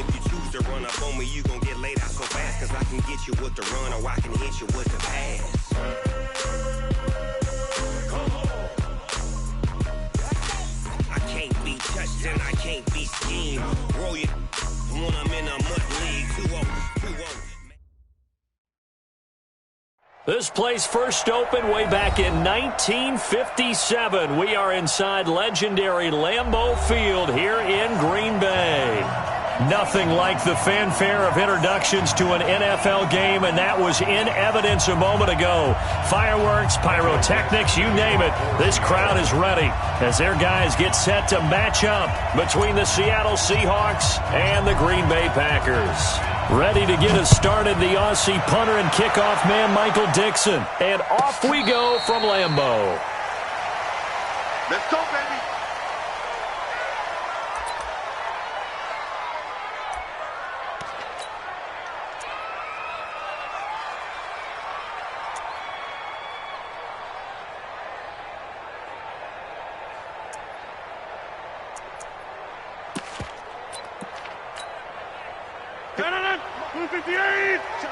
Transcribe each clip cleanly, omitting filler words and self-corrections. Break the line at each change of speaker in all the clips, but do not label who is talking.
if you choose to run up on me, you gon' get laid out so fast. Cause I can get you with the run or I can hit you with the pass. I can't be touched and I can't be schemed. Roll you when I'm in a mud league. 2-0, 2-0.
This place first opened way back in 1957. We are inside legendary Lambeau Field here in Green Bay. Nothing like the fanfare of introductions to an NFL game, and that was in evidence a moment ago. Fireworks, pyrotechnics, you name it. This crowd is ready as their guys get set to match up between the Seattle Seahawks and the Green Bay Packers. Ready to get us started, the Aussie punter and kickoff man, Michael Dixon. And off we go from Lambeau.
Let's go, baby.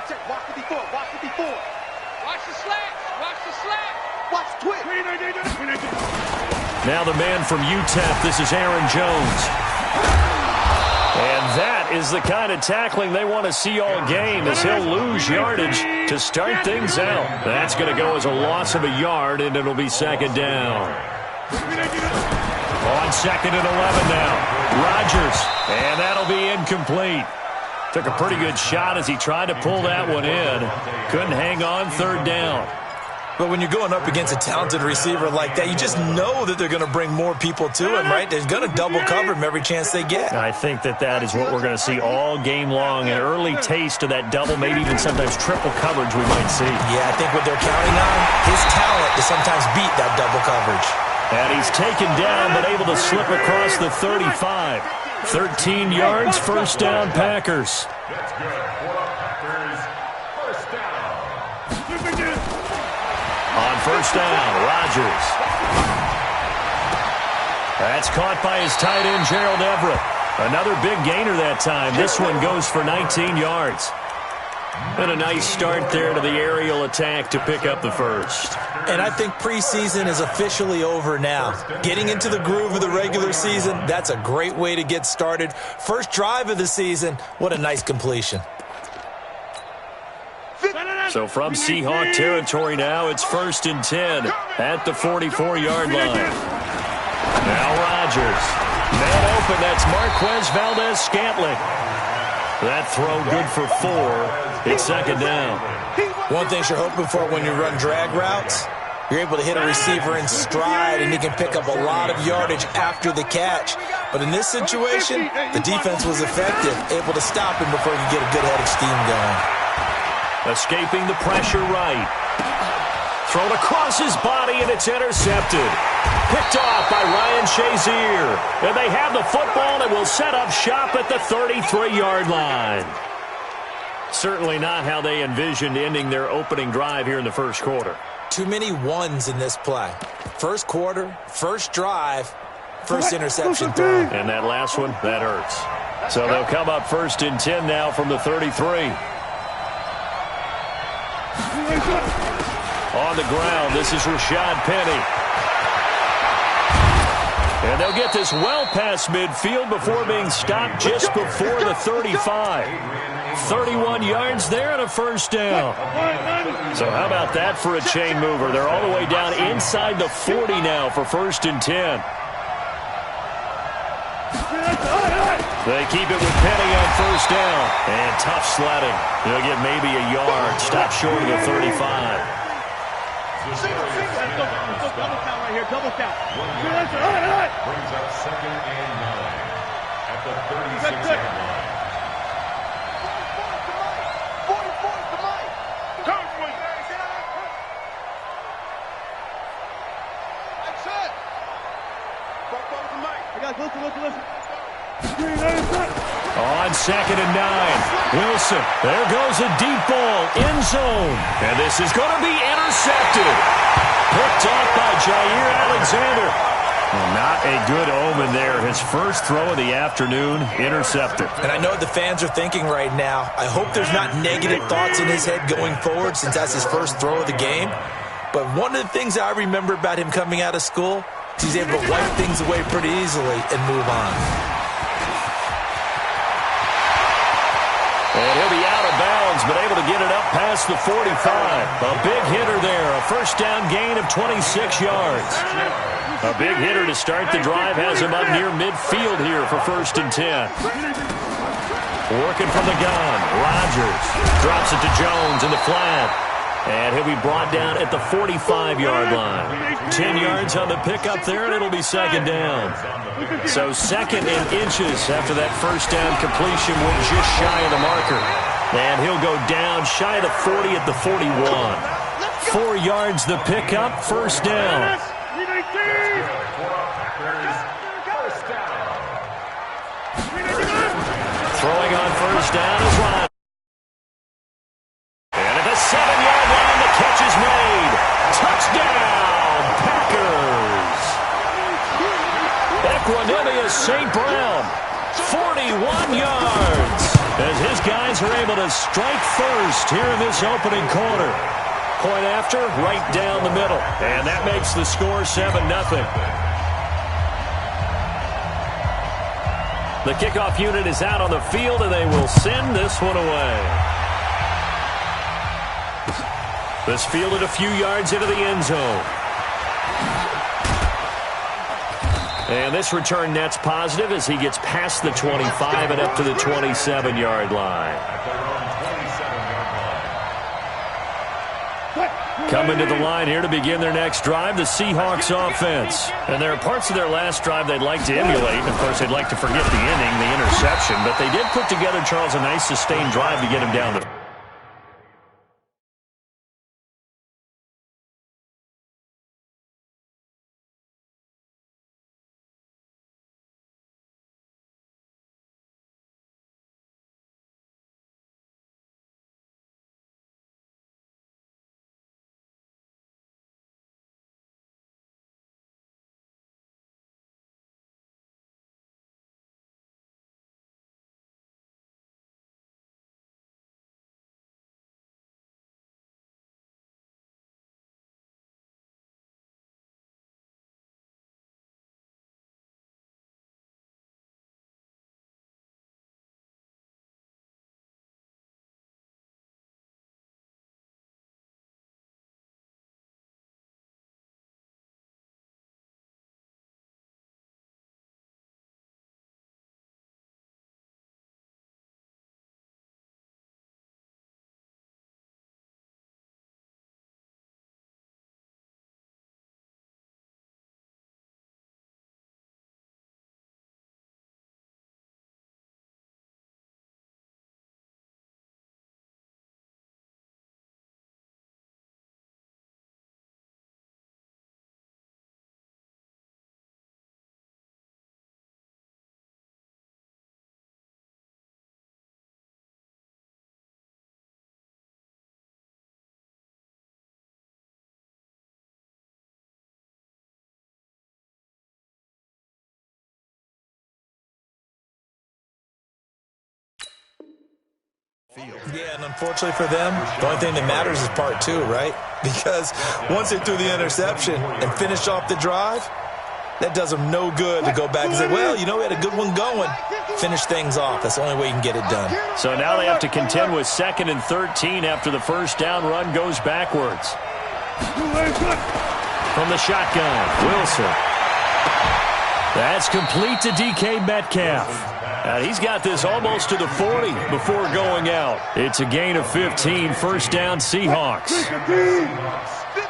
Check. Watch 54. Watch the slats. Watch the slats. Watch twist.
Now the man from UTEP, this is Aaron Jones. And that is the kind of tackling they want to see all game, as he'll lose yardage to start things out. That's going to go as a loss of a yard, and it'll be second down. On second and 11 now. Rodgers, and that'll be incomplete. Took a pretty good shot as he tried to pull that one in. Couldn't hang on, third down.
But when you're going up against a talented receiver like that, you just know that they're going to bring more people to him, right? They're going to double cover him every chance they get.
I think that is what we're going to see all game long. An early taste of that double, maybe even sometimes triple coverage we might see.
Yeah, I think what they're counting on, his talent to sometimes beat that double coverage.
And he's taken down, but able to slip across the 35. 13 yards, first down, Packers.
That's good. Packers, first down.
On first down, Rodgers. That's caught by his tight end, Gerald Everett. Another big gainer that time. This one goes for 19 yards. And a nice start there to the aerial attack to pick up the first.
And I think preseason is officially over now. Getting into the groove of the regular season, that's a great way to get started. First drive of the season, what a nice completion.
So from Seahawk territory now, it's first and 10 at the 44-yard line. Now Rodgers. Man open, that's Marquez Valdez-Scantling. That throw good for 4. It's second down.
One thing you're hoping for when you run drag routes, you're able to hit a receiver in stride and he can pick up a lot of yardage after the catch. But in this situation, the defense was effective, able to stop him before he could get a good head of steam going.
Escaping the pressure right. Thrown across his body, and it's intercepted. Picked off by Ryan Shazier. And they have the football and will set up shop at the 33-yard line. Certainly not how they envisioned ending their opening drive here in the first quarter.
Too many ones in this play. First quarter, first drive, first interception throw.
And that last one, that hurts. So they'll come up first and 10 now from the 33. On the ground, this is Rashad Penny. And they'll get this well past midfield before being stopped just before the 35. 31 yards there and a first down. So how about that for a chain mover? They're all the way down inside the 40 now for first and 10. They keep it with Penny on first down. And tough sledding. They'll get maybe a yard. Stop short of the 35.
Double count right here. Double count.
Brings up second and 9 at the 36-yard line.
44 to Mike. Coach, that's it. 44 to Mike. I got listen.
On second and 9, Wilson. There goes a deep ball, end zone. And this is going to be intercepted. Picked off by Jair Alexander. Well, not a good omen there. His first throw of the afternoon intercepted.
And I know what the fans are thinking right now. I hope there's not negative thoughts in his head going forward since that's his first throw of the game. But one of the things I remember about him coming out of school is he's able to wipe things away pretty easily and move on.
And he'll be out of bounds, but able to get it up past the 45. A big hitter there, a first down gain of 26 yards. A big hitter to start the drive has him up near midfield here for 1st and 10. Working from the gun, Rodgers drops it to Jones in the flat. And he'll be brought down at the 45-yard line. 10 yards on the pickup there, and it'll be 2nd down. So 2nd and inches after that first down completion went just shy of the marker. And he'll go down shy of the 40 at the 41. 4 yards the pickup, 1st down. Throwing on 1st down is Rodgers. And at the 7-yard line, the catch is made. Touchdown, Packers. Equanimous St. Brown, 41 yards. As his guys are able to strike first here in this opening quarter. Point after, right down the middle. And that makes the score 7-0. The kickoff unit is out on the field, and they will send this one away. This fielded a few yards into the end zone. And this return net's positive as he gets past the 25 and up to the 27-yard line. Coming to the line here to begin their next drive, the Seahawks offense. And there are parts of their last drive they'd like to emulate. Of course, they'd like to forget the inning, the interception. But they did put together, Charles, a nice sustained drive to get him down the
Yeah, and unfortunately for them, the only thing that matters is part 2, right? Because once they threw the interception and finished off the drive, that does them no good to go back and say, well, you know, we had a good one going. Finish things off. That's the only way you can get it done.
So now they have to contend with 2nd and 13 after the first down run goes backwards. From the shotgun, Wilson. That's complete to DK Metcalf. He's got this almost to the 40 before going out. It's a gain of 15, 1st down Seahawks.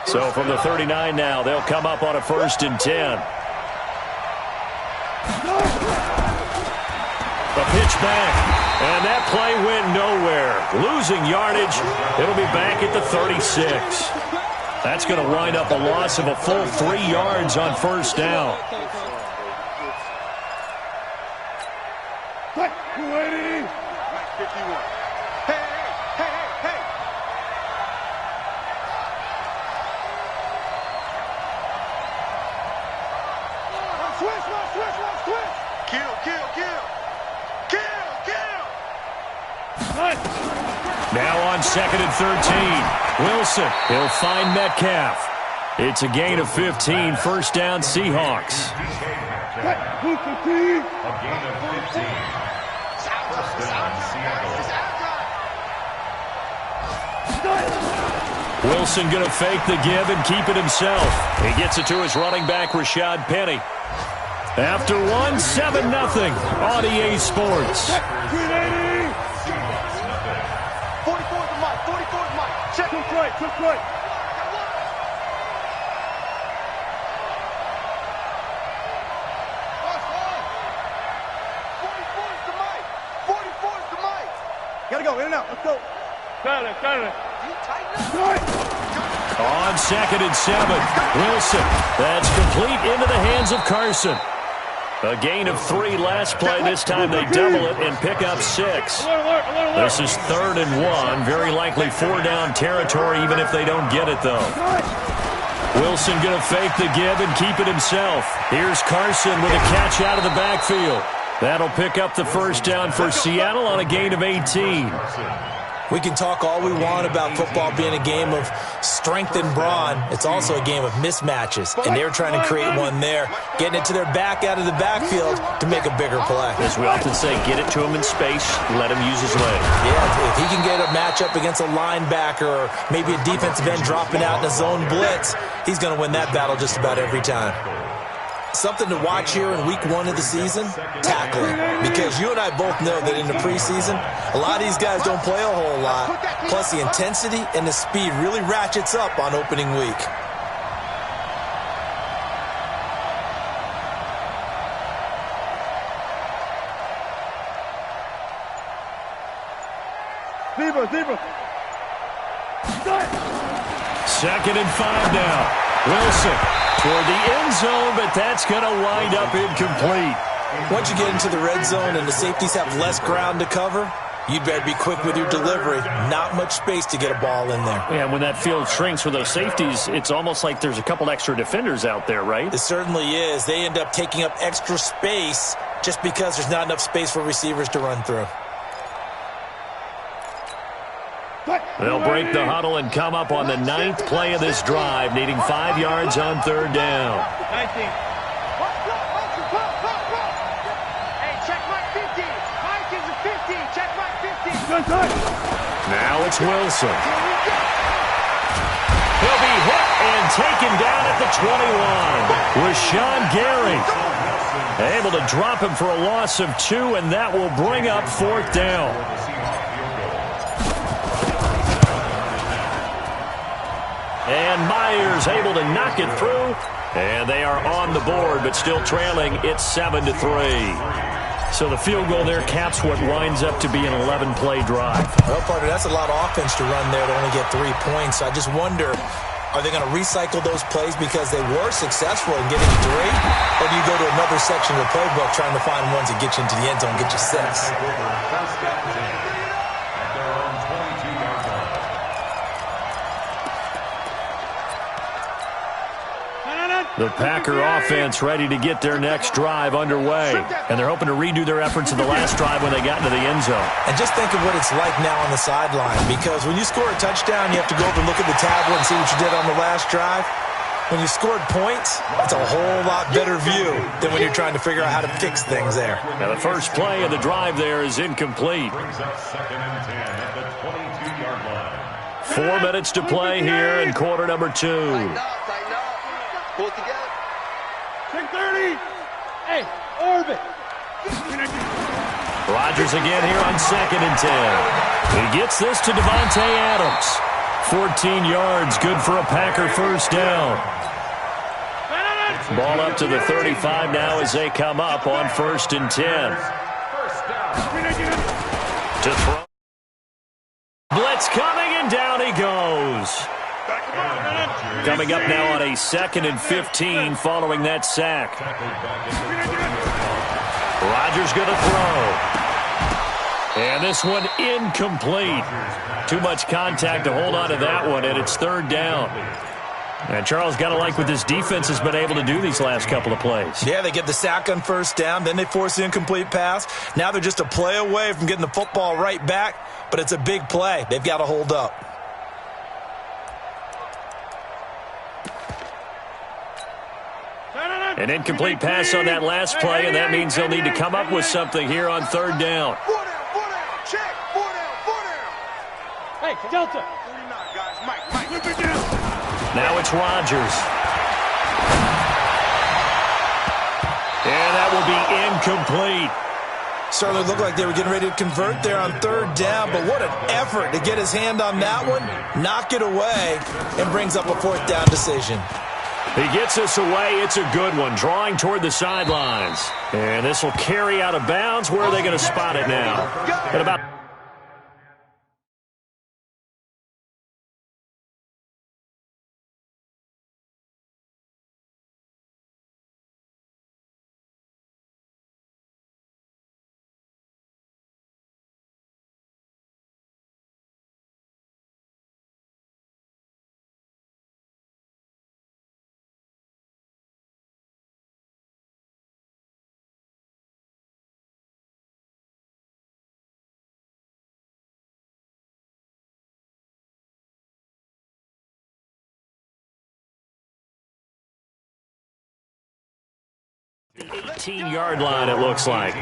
So from the 39 now, they'll come up on a 1st and 10. A pitch back, and that play went nowhere. Losing yardage, it'll be back at the 36. That's going to wind up a loss of a full 3 yards on 1st down. Now on 2nd and 13. Wilson, he'll find Metcalf. It's a gain of 15, first down Seahawks.
A gain of 15. First down Seattle.
Wilson going to fake the give and keep it himself. He gets it to his running back, Rashad Penny. After 7-0 on EA Sports.
44 to Mike, 44 to Mike. Check. Took right. Gotta go, in and out, let's go. Got it.
On 2nd and 7, Wilson. That's complete into the hands of Carson. A gain of 3 last play. This time they double it and pick up 6. This is 3rd and 1. Very likely 4-down territory, even if they don't get it, though. Wilson going to fake the give and keep it himself. Here's Carson with a catch out of the backfield. That'll pick up the first down for Seattle on a gain of 18.
We can talk all we want about football being a game of strength and brawn. It's also a game of mismatches, and they're trying to create one there, getting it to their back out of the backfield to make a bigger play.
As we often say, get it to him in space, let him use his leg.
Yeah, if he can get a matchup against a linebacker or maybe a defensive end dropping out in a zone blitz, he's going to win that battle just about every time. Something to watch here in week 1 of the season, tackling. Because you and I both know that in the preseason, a lot of these guys don't play a whole lot. Plus the intensity and the speed really ratchets up on opening week.
Zebra.
2nd and 5 now. Wilson toward the end zone, but that's going to wind up incomplete.
Once you get into the red zone and the safeties have less ground to cover, you'd better be quick with your delivery. Not much space to get a ball in there.
Yeah, when that field shrinks with those safeties, it's almost like there's a couple extra defenders out there, right?
It certainly is. They end up taking up extra space just because there's not enough space for receivers to run through.
They'll break the huddle and come up on the 9th play of this drive, needing 5 yards on 3rd down.
19. Hey, check Mike 50. Mike is a 50. Check Mike 50.
Now it's Wilson. He'll be hit and taken down at the 21. Rashawn Gary able to drop him for a loss of 2, and that will bring up 4th down. And Myers able to knock it through. And they are on the board, but still trailing. It's 7-3. So the field goal there caps what winds up to be an 11-play drive.
Well, partner, that's a lot of offense to run there to only get 3 points. I just wonder, are they going to recycle those plays because they were successful in getting 3? Or do you go to another section of the playbook trying to find ones that get you into the end zone and get you 6?
The Packer offense ready to get their next drive underway. And they're hoping to redo their efforts in the last drive when they got into the end zone.
And just think of what it's like now on the sideline. Because when you score a touchdown, you have to go over and look at the tablet and see what you did on the last drive. When you scored points, it's a whole lot better view than when you're trying to figure out how to fix things there.
Now the first play of the drive there is incomplete. 4 minutes to play here in quarter number 2.
Pull it together. 10-30. Hey, orbit.
Rodgers again here on 2nd and 10. He gets this to Devontae Adams. 14 yards, good for a Packer first down. Ball up to the 35 now as they come up on 1st and 10. To throw. Blitz coming, and down he goes. Coming up now on a 2nd and 15 following that sack. Rodgers going to throw. And this one incomplete. Too much contact to hold on to that one, and it's 3rd down. And Charles, got to like what this defense has been able to do these last couple of plays.
Yeah, they get the sack on first down, then they force the incomplete pass. Now they're just a play away from getting the football right back, but it's a big play. They've got to hold up.
An incomplete pass on that last play, and that means they'll need to come up with something here on third down.
4 down, check, 4 down. Hey, Delta. 49, guys, Mike, look it down.
Now it's Rodgers. And that will be incomplete.
Certainly looked like they were getting ready to convert there on third down, but what an effort to get his hand on that one, knock it away, and brings up a fourth down decision.
He gets this away. It's a good one, drawing toward the sidelines. And this will carry out of bounds. Where are they going to spot it now? At about... The 18-yard line, it looks like.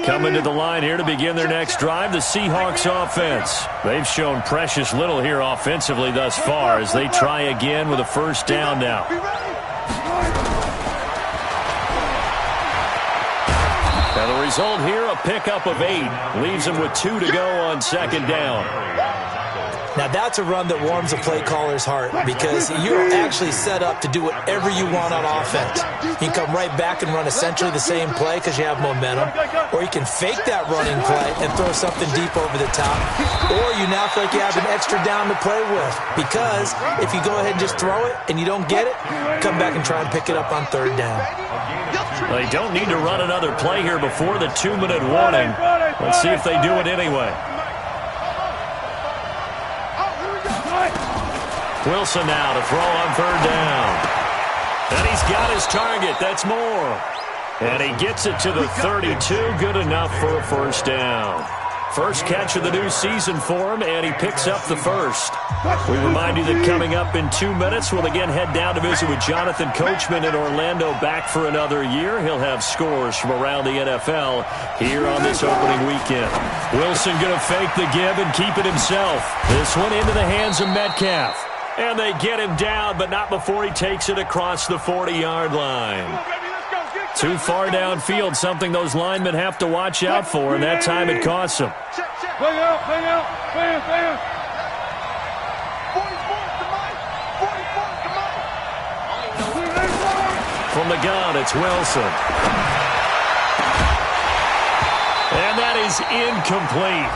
Coming to the line here to begin their next drive, the Seahawks offense. They've shown precious little here offensively thus far as they try again with a first down now. Now the result here, a pickup of 8. Leaves them with 2 to go on second down.
Now that's a run that warms a play caller's heart because you're actually set up to do whatever you want on offense. You can come right back and run essentially the same play because you have momentum, or you can fake that running play and throw something deep over the top, or you now feel like you have an extra down to play with because if you go ahead and just throw it and you don't get it, come back and try and pick it up on third down.
They don't need to run another play here before the 2-minute warning. Let's see if they do it anyway. Wilson now to throw on third down. And he's got his target. That's more. And he gets it to the 32. Good enough for a first down. First catch of the new season for him, and he picks up the first. We remind you that coming up in 2 minutes, we'll again head down to visit with Jonathan Coachman in Orlando, back for another year. He'll have scores from around the NFL here on this opening weekend. Wilson going to fake the give and keep it himself. This one into the hands of Metcalf. And they get him down, but not before he takes it across the 40-yard line. Too far downfield, something those linemen have to watch out for, and that time it costs them.
Bang out, bang. 44
From the gun, it's Wilson. And that is incomplete.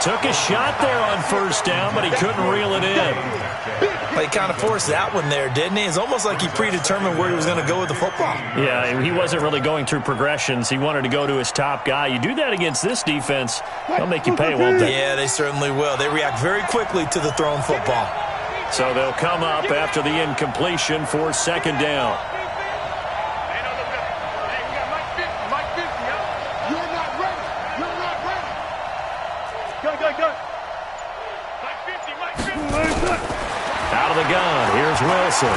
Took a shot there on first down, but he couldn't reel it in.
Well, he kind of forced that one there, didn't he? It's almost like he predetermined where he was going to go with the football.
Yeah, he wasn't really going through progressions. He wanted to go to his top guy. You do that against this defense, they'll make you pay, won't they?
Yeah, they certainly will. They react very quickly to the thrown football.
So they'll come up after the incompletion for second down. Out of the gun, here's Wilson.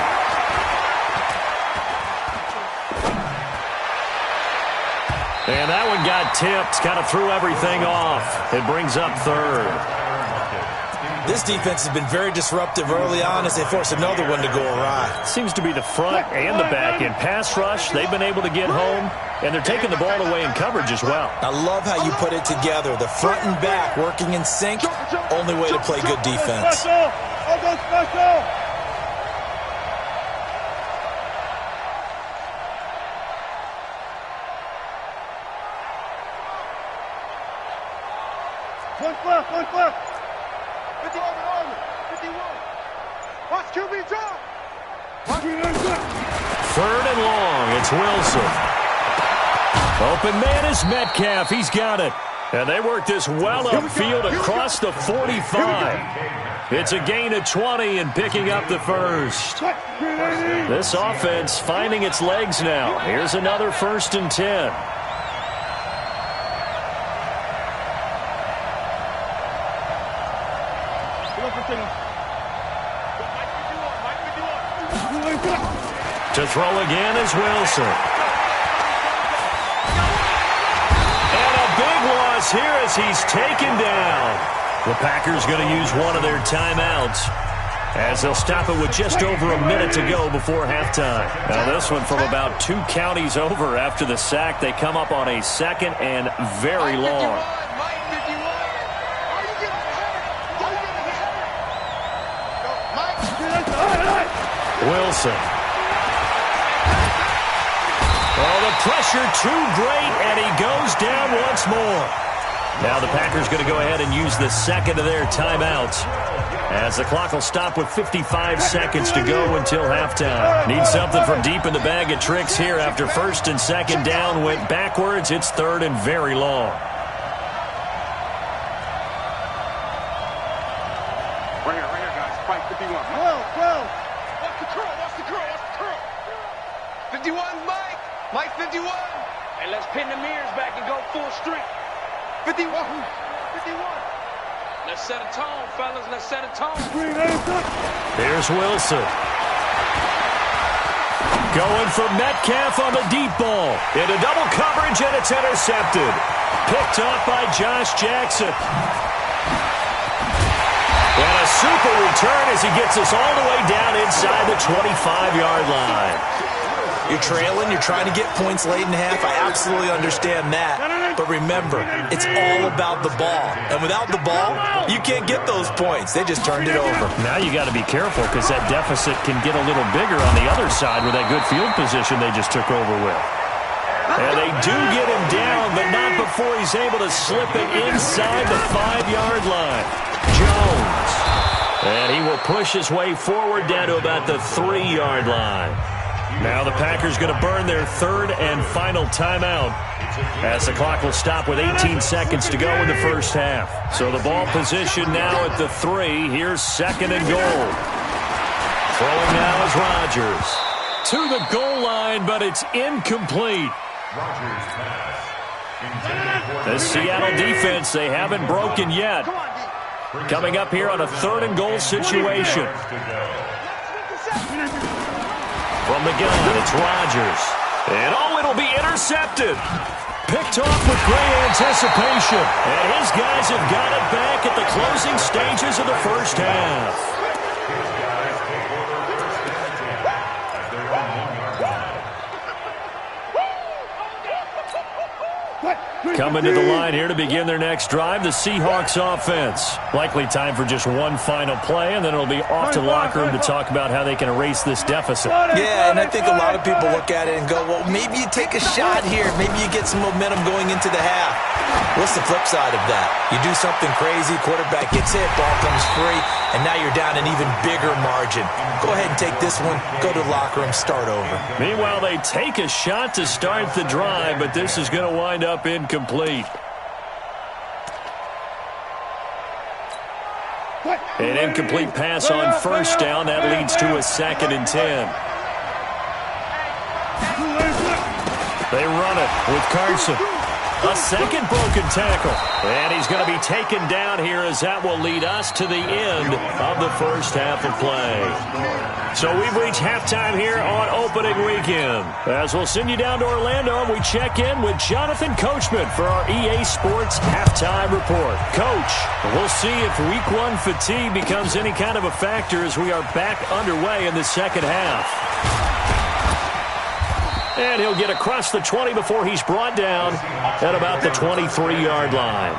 And that one got tipped, kind of threw everything off. It brings up third.
This defense has been very disruptive early on as they force another one to go awry.
Seems to be the front and the back end. Pass rush, they've been able to get home, and they're taking the ball away in coverage as well.
I love how you put it together. The front and back working in sync, only way to play good defense.
One left. 51. Watch QB drop.
Third and long. It's Wilson. Open man is Metcalf. He's got it. And they work this well upfield across the 45. It's a gain of 20 and picking up the first. This offense finding its legs now. Here's another 1st and 10. To throw again is Wilson. And a big loss here as he's taken down. The Packers going to use one of their timeouts as they'll stop it with just over a minute to go before halftime. Now this one from about 2 counties over after the sack. They come up on a 2nd and very long. Wilson. Oh, the pressure too great, and he goes down once more. Now the Packers going to go ahead and use the 2nd of their timeouts as the clock will stop with 55 seconds to go until halftime. Need something from deep in the bag of tricks here after 1st and 2nd down went backwards. It's 3rd and very long.
Right here, guys. Fight 51. 12. Watch the curl. 51, Mike. Mike 51.
Hey, let's pin the mirrors back and go full strength.
51.
Let's set a tone, fellas. Let's set a tone.
Here's Wilson. Going for Metcalf on the deep ball. Into double coverage, and it's intercepted. Picked off by Josh Jackson. And a super return as he gets us all the way down inside the 25-yard line.
You're trailing, you're trying to get points late in half. I absolutely understand that. But remember, it's all about the ball. And without the ball, you can't get those points. They just turned it over.
Now you got to be careful because that deficit can get a little bigger on the other side with that good field position they just took over with. And they do get him down, but not before he's able to slip it inside the 5-yard line. Jones. And he will push his way forward down to about the 3-yard line. Now the Packers going to burn their 3rd and final timeout as the clock will stop with 18 seconds to go in the first half. So the ball position now at the 3. Here's 2nd and goal. Throwing now is Rodgers. To the goal line, but it's incomplete. The Seattle defense, they haven't broken yet. Coming up here on a 3rd and goal situation. From the gun, it's Rodgers. And it'll be intercepted. Picked off with great anticipation. And his guys have got it back at the closing stages of the first half. Coming to the line here to begin their next drive, the Seahawks offense. Likely time for just one final play, and then it'll be off to the locker room to talk about how they can erase this deficit.
Yeah, and I think a lot of people look at it and go, well, maybe you take a shot here. Maybe you get some momentum going into the half. What's the flip side of that? You do something crazy, quarterback gets hit, ball comes free, and now you're down an even bigger margin. Go ahead and take this one, go to the locker room, start over.
Meanwhile, they take a shot to start the drive, but this is going to wind up incomplete. An incomplete pass on first down. That leads to a 2nd and 10. They run it with Carson. A second broken tackle. And he's going to be taken down here as that will lead us to the end of the first half of play. So we've reached halftime here on opening weekend. As we'll send you down to Orlando and we check in with Jonathan Coachman for our EA Sports Halftime Report. Coach, we'll see if Week 1 fatigue becomes any kind of a factor as we are back underway in the second half. And he'll get across the 20 before he's brought down at about the 23-yard line.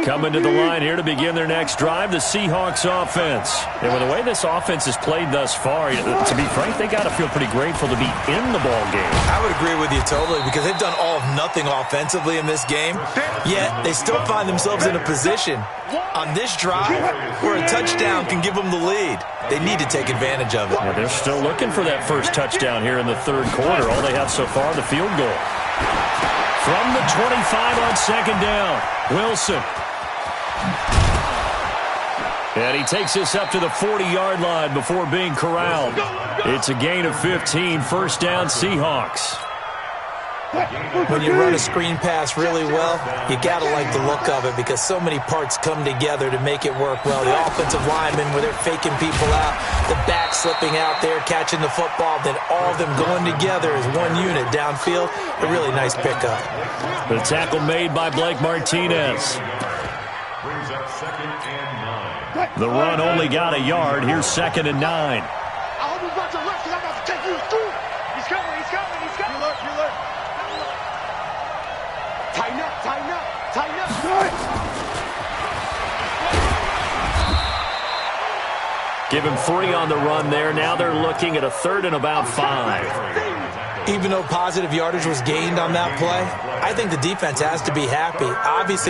Coming to the line here to begin their next drive, the Seahawks offense. And with the way this offense has played thus far, to be frank, they got to feel pretty grateful to be in the ball game.
I would agree with you totally because they've done all of nothing offensively in this game, yet they still find themselves in a position on this drive where a touchdown can give them the lead. They need to take advantage of it.
Yeah, they're still looking for that first touchdown here in the third quarter. All they have so far, the field goal. From the 25 on second down, Wilson. And he takes this up to the 40-yard line before being corralled. It's a gain of 15, first down Seahawks.
When you run a screen pass really well, you got to like the look of it because so many parts come together to make it work well. The offensive linemen, where they're faking people out, the back slipping out there, catching the football, then all of them going together as one unit downfield. A really nice pickup.
The tackle made by Blake Martinez.
Brings up 2nd and 9.
The run only got a yard. Here's 2nd and 9.
I hope he's about to rush because I'm about to take you through. He's coming, he's coming, he's coming. You look. Tighten up, tighten up, tighten up.
Give him 3 on the run there. Now they're looking at a 3rd and about 5.
Even though positive yardage was gained on that play, I think the defense has to be happy. Obviously,